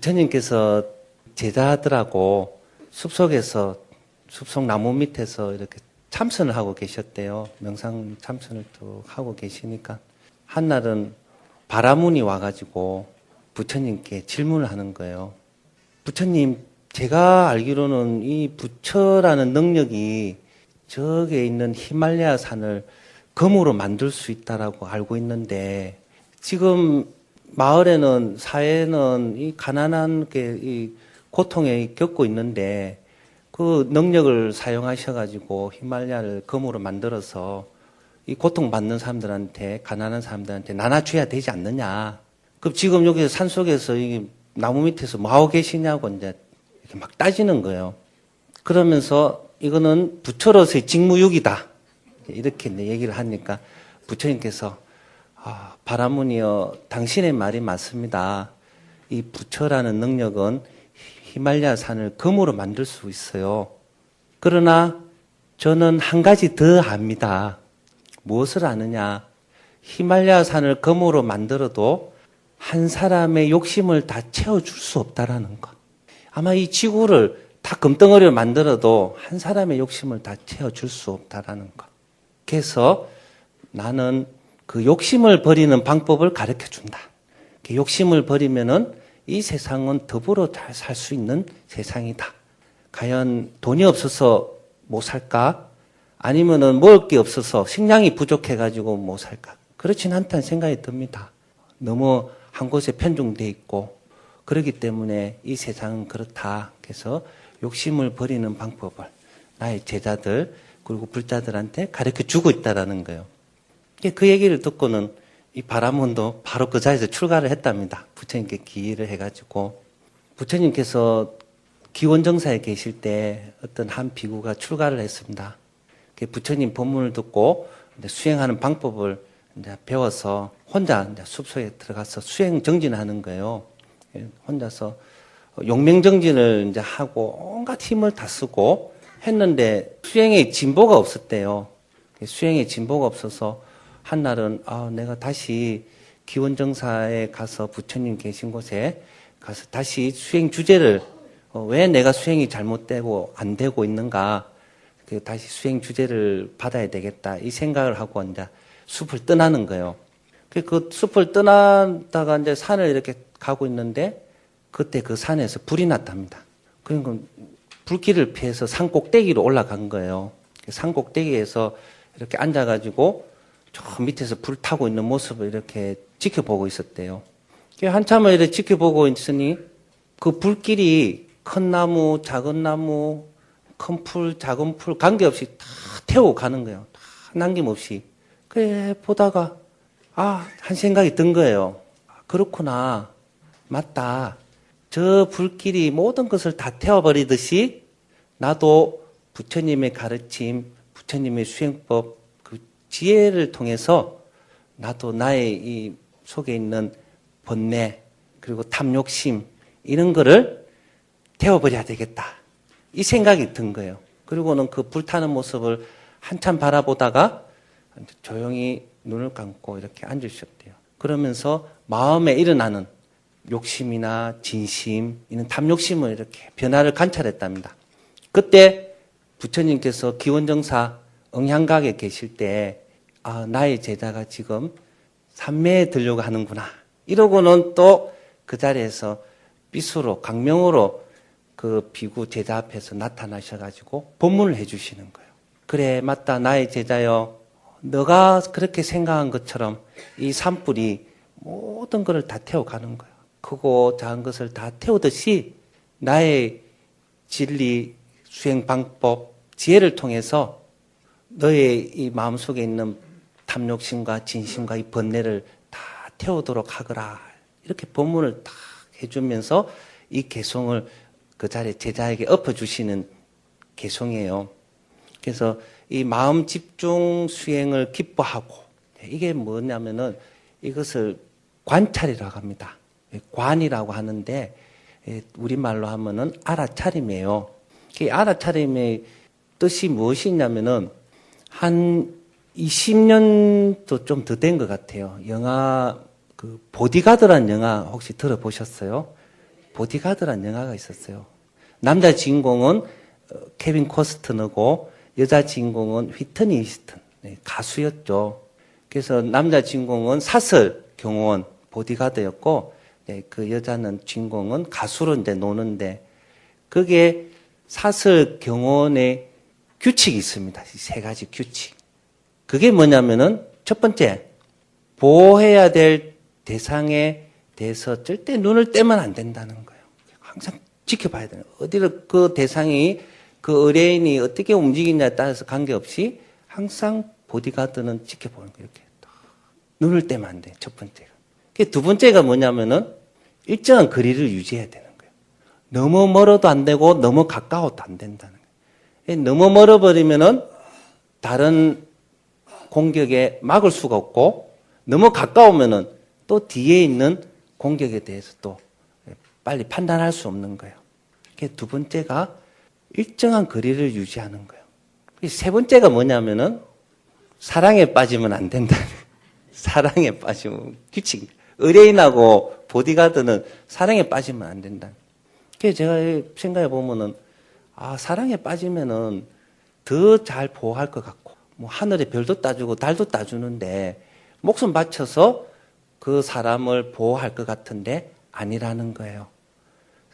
부처님께서 제자들하고 숲속에서 숲속 나무 밑에서 이렇게 참선을 하고 계셨대요. 명상 참선을 또 하고 계시니까 한날은 바라문이 와가지고 부처님께 질문을 하는 거예요. 부처님, 제가 알기로는 이 부처라는 능력이 저기에 있는 히말라야 산을 금으로 만들 수 있다라고 알고 있는데 지금 마을에는 사회는 이 가난한 게 이 고통에 겪고 있는데 그 능력을 사용하셔가지고 히말라야를 금으로 만들어서 이 고통받는 사람들한테 가난한 사람들한테 나눠줘야 되지 않느냐. 그럼 지금 여기 산속에서 이 나무 밑에서 뭐 하고 계시냐고 이제 이렇게 막 따지는 거예요. 그러면서 이거는 부처로서의 직무유기다. 이렇게 이제 얘기를 하니까 부처님께서 바라문이여, 당신의 말이 맞습니다. 이 부처라는 능력은 히말라야 산을 금으로 만들 수 있어요. 그러나 저는 한 가지 더 압니다. 무엇을 아느냐? 히말라야 산을 금으로 만들어도 한 사람의 욕심을 다 채워줄 수 없다라는 것. 아마 이 지구를 다 금덩어리로 만들어도 한 사람의 욕심을 다 채워줄 수 없다라는 것. 그래서 나는 그 욕심을 버리는 방법을 가르쳐 준다. 욕심을 버리면은 이 세상은 더불어 잘 살 수 있는 세상이다. 과연 돈이 없어서 못 살까? 아니면은 먹을 게 없어서 식량이 부족해가지고 못 살까? 그렇진 않다는 생각이 듭니다. 너무 한 곳에 편중돼 있고 그렇기 때문에 이 세상은 그렇다. 그래서 욕심을 버리는 방법을 나의 제자들 그리고 불자들한테 가르쳐 주고 있다라는 거예요. 그 얘기를 듣고는 이 바라문도 바로 그 자리에서 출가를 했답니다. 부처님께 기의를 해가지고. 부처님께서 기원정사에 계실 때 어떤 한 비구가 출가를 했습니다. 부처님 법문을 듣고 수행하는 방법을 이제 배워서 혼자 이제 숲속에 들어가서 수행 정진하는 거예요. 혼자서 용맹정진을 이제 하고 온갖 힘을 다 쓰고 했는데 수행에 진보가 없었대요. 수행에 진보가 없어서 한날은 내가 다시 기원정사에 가서 부처님 계신 곳에 가서 다시 수행 주제를 왜 내가 수행이 잘못되고 안 되고 있는가 다시 수행 주제를 받아야 되겠다 이 생각을 하고 이제 숲을 떠나는 거예요. 그 숲을 떠나다가 이제 산을 이렇게 가고 있는데 그때 그 산에서 불이 났답니다. 그러니까 불길을 피해서 산 꼭대기로 올라간 거예요. 산 꼭대기에서 이렇게 앉아가지고 저 밑에서 불 타고 있는 모습을 이렇게 지켜보고 있었대요. 한참을 이렇게 지켜보고 있으니 그 불길이 큰 나무, 작은 나무, 큰 풀, 작은 풀 관계없이 다 태우고 가는 거예요. 다 남김없이. 그래 보다가 한 생각이 든 거예요. 그렇구나. 맞다. 저 불길이 모든 것을 다 태워버리듯이 나도 부처님의 가르침, 부처님의 수행법, 그 지혜를 통해서 나도 나의 이 속에 있는 번뇌, 그리고 탐욕심, 이런 거를 태워버려야 되겠다. 이 생각이 든 거예요. 그리고는 그 불타는 모습을 한참 바라보다가 조용히 눈을 감고 이렇게 앉으셨대요. 그러면서 마음에 일어나는 욕심이나 진심, 이런 탐욕심을 이렇게 변화를 관찰했답니다. 그때 부처님께서 기원정사 응향각에 계실 때 나의 제자가 지금 삼매에 들려고 하는구나. 이러고는 또 그 자리에서 삐수로 강명으로 그 비구 제자 앞에서 나타나셔가지고 법문을 해주시는 거예요. 그래 맞다 나의 제자여, 너가 그렇게 생각한 것처럼 이 산불이 모든 것을 다 태워가는 거야. 크고 작은 것을 다 태우듯이 나의 진리, 수행 방법, 지혜를 통해서 너의 이 마음속에 있는 탐욕심과 진심과 이 번뇌를 다 태우도록 하거라. 이렇게 법문을 딱 해주면서 이 개송을 그 자리에 제자에게 엎어주시는 개송이에요. 그래서 이 마음 집중 수행을 기뻐하고, 이게 뭐냐면은 이것을 관찰이라고 합니다. 관이라고 하는데 우리말로 하면은 알아차림이에요. 이 알아차림의 뜻이 무엇이냐면은 한 20년도 좀 더 된 것 같아요. 영화 그 보디가드라는 영화 혹시 들어보셨어요? 보디가드라는 영화가 있었어요. 남자 주인공은 케빈 코스트너고 여자 주인공은 휘트니 휴스턴, 가수였죠. 그래서 남자 주인공은 사설 경호원 보디가드였고 그 여자는 주인공은 가수로 이제 노는데 그게 사설 경호원의 규칙이 있습니다. 이 세 가지 규칙. 그게 뭐냐면은 첫 번째, 보호해야 될 대상에 대해서 절대 눈을 떼면 안 된다는 거예요. 항상 지켜봐야 돼요. 어디를 그 대상이 그 의뢰인이 어떻게 움직이냐에 따라서 관계없이 항상 보디가드는 지켜보는 거예요. 이렇게 눈을 떼면 안 돼요. 첫 번째가. 두 번째가 뭐냐면은 일정한 거리를 유지해야 되는 거예요. 너무 멀어도 안 되고 너무 가까워도 안 된다는 거예요. 너무 멀어버리면은 다른 공격에 막을 수가 없고 너무 가까우면은 또 뒤에 있는 공격에 대해서 또 빨리 판단할 수 없는 거예요. 두 번째가 일정한 거리를 유지하는 거예요. 세 번째가 뭐냐면은 사랑에 빠지면 안 된다는 거예요. 사랑에 빠지면 규칙. 의뢰인하고 보디가드는 사랑에 빠지면 안 된다. 그래서 제가 생각해 보면은 사랑에 빠지면은 더 잘 보호할 것 같고 뭐 하늘에 별도 따주고 달도 따주는데 목숨 바쳐서 그 사람을 보호할 것 같은데 아니라는 거예요.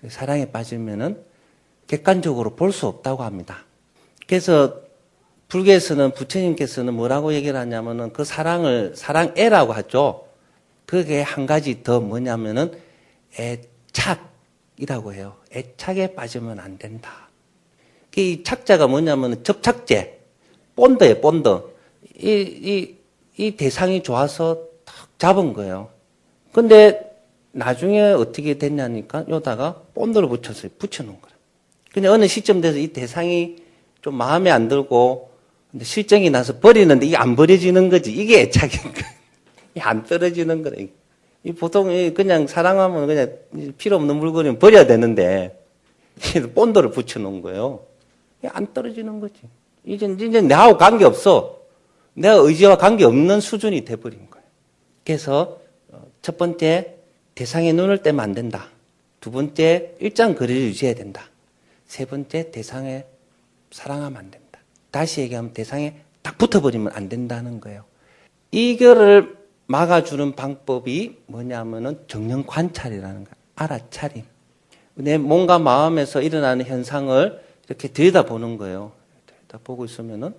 사랑에 빠지면은 객관적으로 볼 수 없다고 합니다. 그래서 불교에서는 부처님께서는 뭐라고 얘기를 하냐면은 그 사랑을 사랑애라고 하죠. 그게 한 가지 더 뭐냐면은 애착이라고 해요. 애착에 빠지면 안 된다. 이 착자가 뭐냐면은 접착제, 본드예요, 본드. 이 대상이 좋아서 탁 잡은 거예요. 근데 나중에 어떻게 됐냐니까 요다가 본드를 붙여놓은 거예요. 근데 어느 시점 돼서 이 대상이 좀 마음에 안 들고 근데 실정이 나서 버리는데 이게 안 버려지는 거지. 이게 애착인 거예요. 안 떨어지는 거래. 보통 그냥 사랑하면 그냥 필요 없는 물건이면 버려야 되는데 본드를 붙여놓은 거예요. 안 떨어지는 거지. 이제 나하고 관계없어. 내가 의지와 관계없는 수준이 돼버린 거예요. 그래서 첫 번째, 대상에 눈을 떼면 안 된다. 두 번째, 일정 거리를 유지해야 된다. 세 번째, 대상에 사랑하면 안 된다. 다시 얘기하면 대상에 딱 붙어버리면 안 된다는 거예요. 이거를 막아주는 방법이 뭐냐면은 정령 관찰이라는 거예요. 알아차림. 내 몸과 마음에서 일어나는 현상을 이렇게 들여다보는 거예요. 들여다보고 있으면은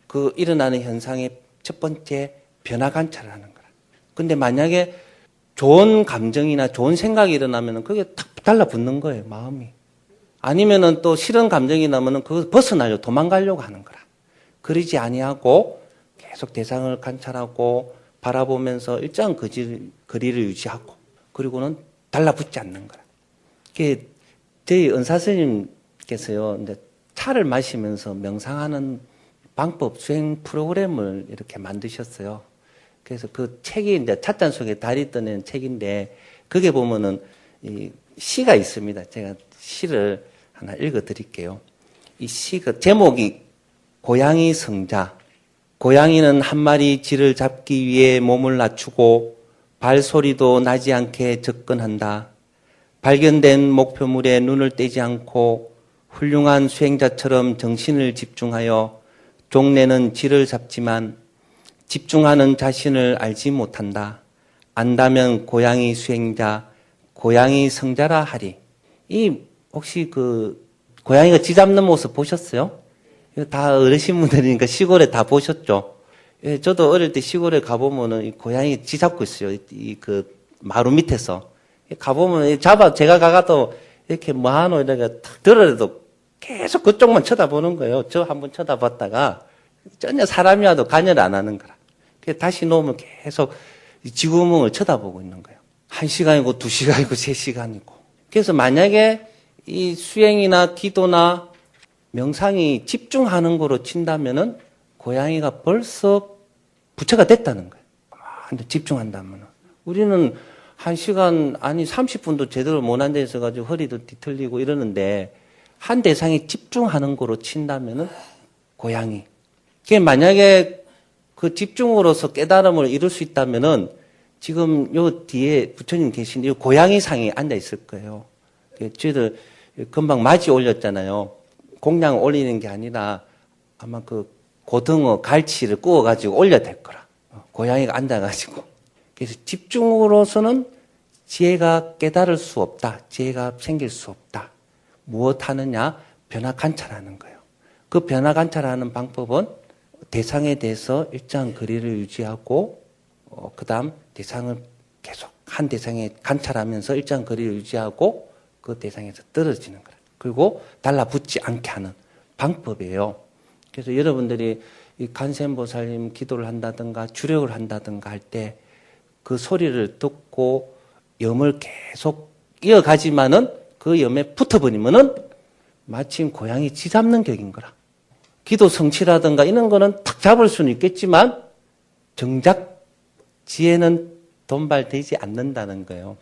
그 일어나는 현상의 첫 번째 변화 관찰을 하는 거라. 근데 만약에 좋은 감정이나 좋은 생각이 일어나면은 그게 탁 달라붙는 거예요, 마음이. 아니면은 또 싫은 감정이 나면은 그거 벗어나려고 도망가려고 하는 거라. 그러지 아니하고 계속 대상을 관찰하고 바라보면서 일정한 거리를 유지하고 그리고는 달라붙지 않는 거라. 저희 은사 스님께서요, 이제 차를 마시면서 명상하는 방법 수행 프로그램을 이렇게 만드셨어요. 그래서 그 책이 이제 찻잔 속에 달이 떠낸 책인데 거기에 보면은 이 시가 있습니다. 제가 시를 하나 읽어 드릴게요. 이 시가 제목이 고양이 성자. 고양이는 한 마리 쥐를 잡기 위해 몸을 낮추고 발소리도 나지 않게 접근한다. 발견된 목표물에 눈을 떼지 않고 훌륭한 수행자처럼 정신을 집중하여 종래는 쥐를 잡지만 집중하는 자신을 알지 못한다. 안다면 고양이 수행자, 고양이 성자라 하리. 혹시 고양이가 쥐 잡는 모습 보셨어요? 이거 다 어르신분들이니까 시골에 다 보셨죠? 예, 저도 어릴 때 시골에 가보면은 이 고양이 쥐 잡고 있어요. 마루 밑에서. 가보면 제가 가가도 이렇게 뭐하노 이렇게 탁 들어도 계속 그쪽만 쳐다보는 거예요. 저 한번 쳐다봤다가 전혀 사람이 와도 관여를 안 하는 거라. 그래서 다시 놓으면 계속 쥐구멍을 쳐다보고 있는 거예요. 1시간이고 2시간이고 3시간이고. 그래서 만약에 이 수행이나 기도나 명상이 집중하는 거로 친다면은 고양이가 벌써 부처가 됐다는 거예요. 완전 집중한다면은. 우리는 1시간, 아니 30분도 제대로 못 앉아 있어가지고 허리도 뒤틀리고 이러는데 한 대상에 집중하는 거로 친다면은 고양이. 그게 만약에 그 집중으로서 깨달음을 이룰 수 있다면은 지금 요 뒤에 부처님 계신 이 고양이 상에 앉아 있을 거예요. 저희들 금방 맞이 올렸잖아요. 공량을 올리는 게 아니라 아마 그 고등어 갈치를 구워가지고 올려야 될 거라. 고양이가 앉아가지고. 그래서 집중으로서는 지혜가 깨달을 수 없다. 지혜가 생길 수 없다. 무엇 하느냐? 변화 관찰하는 거예요. 그 변화 관찰하는 방법은 대상에 대해서 일정한 거리를 유지하고 그 다음 대상을 계속 한 대상에 관찰하면서 일정한 거리를 유지하고 그 대상에서 떨어지는 거예요. 그리고 달라붙지 않게 하는 방법이에요. 그래서 여러분들이 이 관세음보살님 기도를 한다든가 주력을 한다든가 할 때 그 소리를 듣고 염을 계속 이어가지만은 그 염에 붙어버리면은 마침 고양이 쥐 잡는 격인 거라. 기도 성취라든가 이런 거는 탁 잡을 수는 있겠지만 정작 지혜는 돈발되지 않는다는 거예요.